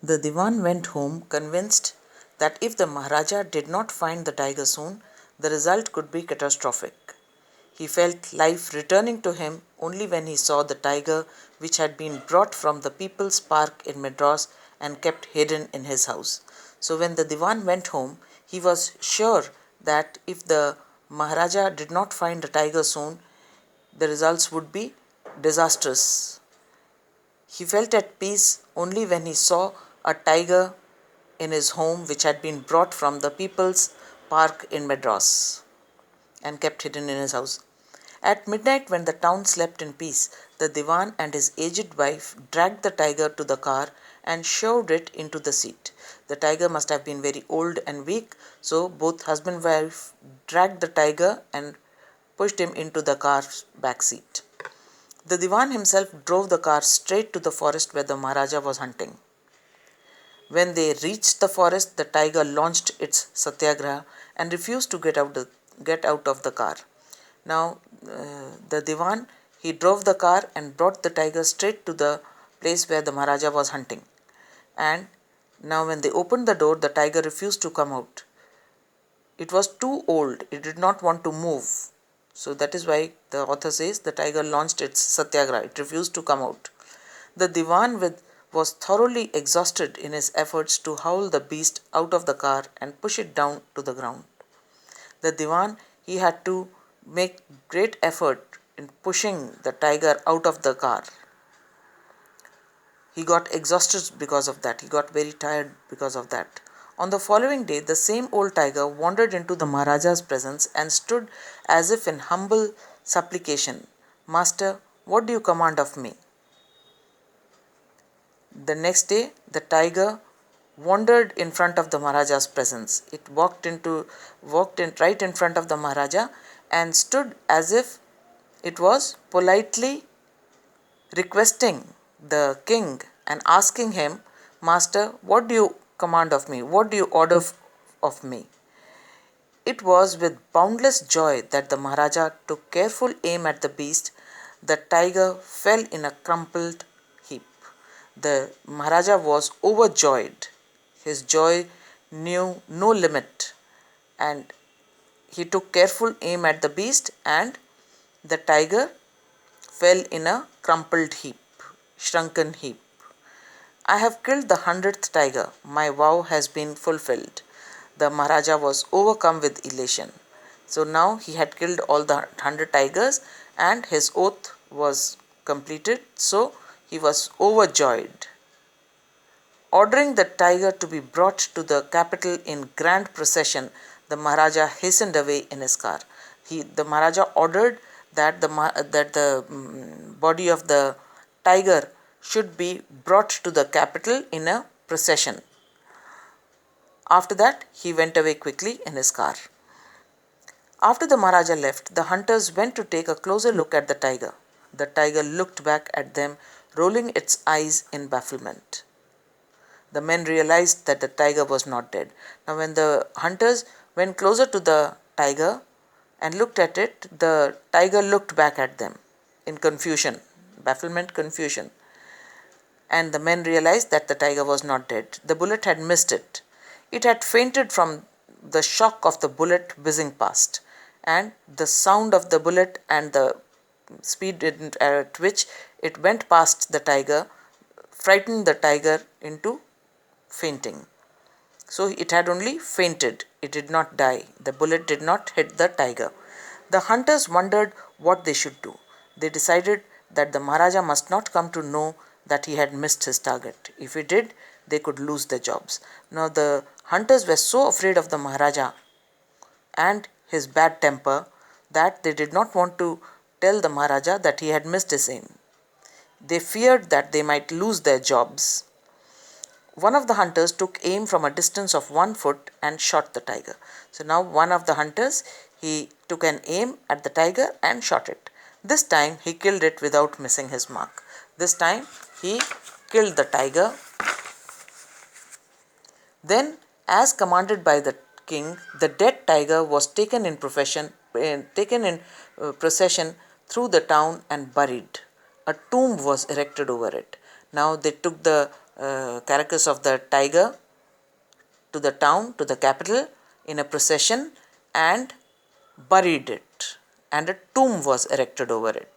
The Diwan went home convinced that if the Maharaja did not find the tiger soon, the result could be catastrophic. He felt life returning to him only when he saw the tiger which had been brought from the People's Park in Madras and kept hidden in his house. So when the Diwan went home, he was sure that if the Maharaja did not find the tiger soon, the results would be disastrous. He felt at peace only when he saw a tiger in his home which had been brought from the People's Park in Madras and kept hidden in his house. At midnight, when the town slept in peace, the Diwan and his aged wife dragged the tiger to the car and shoved it into the seat. The tiger must have been very old and weak, so both husband and wife dragged the tiger and pushed him into the car's back seat. The Diwan himself drove the car straight to the forest where the Maharaja was hunting. When they reached the forest, the tiger launched its satyagraha and refused to get out of the car. Now, the Diwan, he drove the car and brought the tiger straight to the place where the Maharaja was hunting. And now when they opened the door, the tiger refused to come out. It was too old. It did not want to move. So that is why the author says the tiger launched its satyagraha. It refused to come out. The Diwan was thoroughly exhausted in his efforts to haul the beast out of the car and push it down to the ground. The Diwan, he had to make great effort in pushing the tiger out of the car. He got exhausted because of that. He got very tired because of that. On the following day, the same old tiger wandered into the Maharaja's presence and stood as if in humble supplication. Master, what do you command of me? The next day, the tiger wandered in front of the Maharaja's presence. It walked in right in front of the Maharaja and stood as if it was politely requesting the king and asking him, Master, what do you command of me? What do you order of me? It was with boundless joy that the Maharaja took careful aim at the beast. The tiger fell in a crumpled heap. The Maharaja was overjoyed. His joy knew no limit, and he took careful aim at the beast, and the tiger fell in a crumpled heap, shrunken heap. I have killed the 100th tiger. My vow has been fulfilled. The Maharaja was overcome with elation. So now he had killed all the 100 tigers and his oath was completed. So he was overjoyed. Ordering the tiger to be brought to the capital in grand procession, the Maharaja hastened away in his car. The Maharaja ordered that the body of the tiger should be brought to the capital in a procession. After that, he went away quickly in his car. After the Maharaja left, the hunters went to take a closer look at the tiger. The tiger looked back at them, rolling its eyes in bafflement. The men realized that the tiger was not dead. Now, when the hunters went closer to the tiger and looked at it, the tiger looked back at them in confusion, bafflement, confusion. And the men realized that the tiger was not dead. The bullet had missed it. It had fainted from the shock of the bullet whizzing past. And the sound of the bullet and the speed at which it went past the tiger frightened the tiger into fainting. So it had only fainted. It did not die. The bullet did not hit the tiger. The hunters wondered what they should do. They decided that the Maharaja must not come to know that he had missed his target. If he did, they could lose their jobs. Now the hunters were so afraid of the Maharaja and his bad temper that they did not want to tell the Maharaja that he had missed his aim. They feared that they might lose their jobs. One of the hunters took aim from a distance of 1 foot and shot the tiger. So now one of the hunters, he took an aim at the tiger and shot it. This time he killed it without missing his mark. This time he killed the tiger. Then, as commanded by the king, the dead tiger was taken in procession through the town and buried. A tomb was erected over it. Now they took the carcass of the tiger to the town, to the capital, in a procession and buried it, and a tomb was erected over it.